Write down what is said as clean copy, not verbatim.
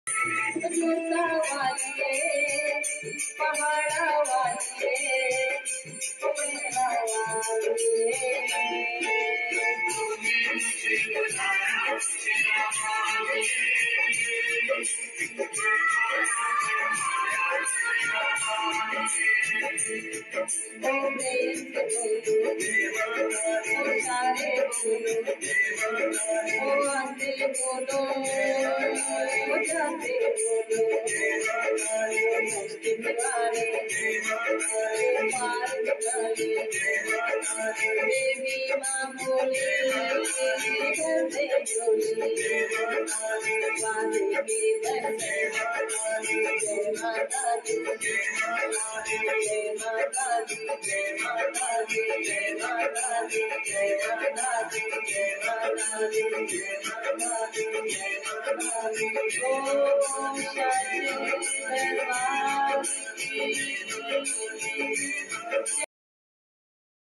झुलता वालिये पहाड़ा वालिये पवना वालिये आते बोलो जाते बोलो मुश्किल वाले पार निकाले देवी माँ बोले घर से चोली वादे के बरसे जय माता दी जय माता दी जय माता दी जय माता दी जय माता दी जय माता दी जय माता दी जय माता दी जय माता दी ओम शांति दरबार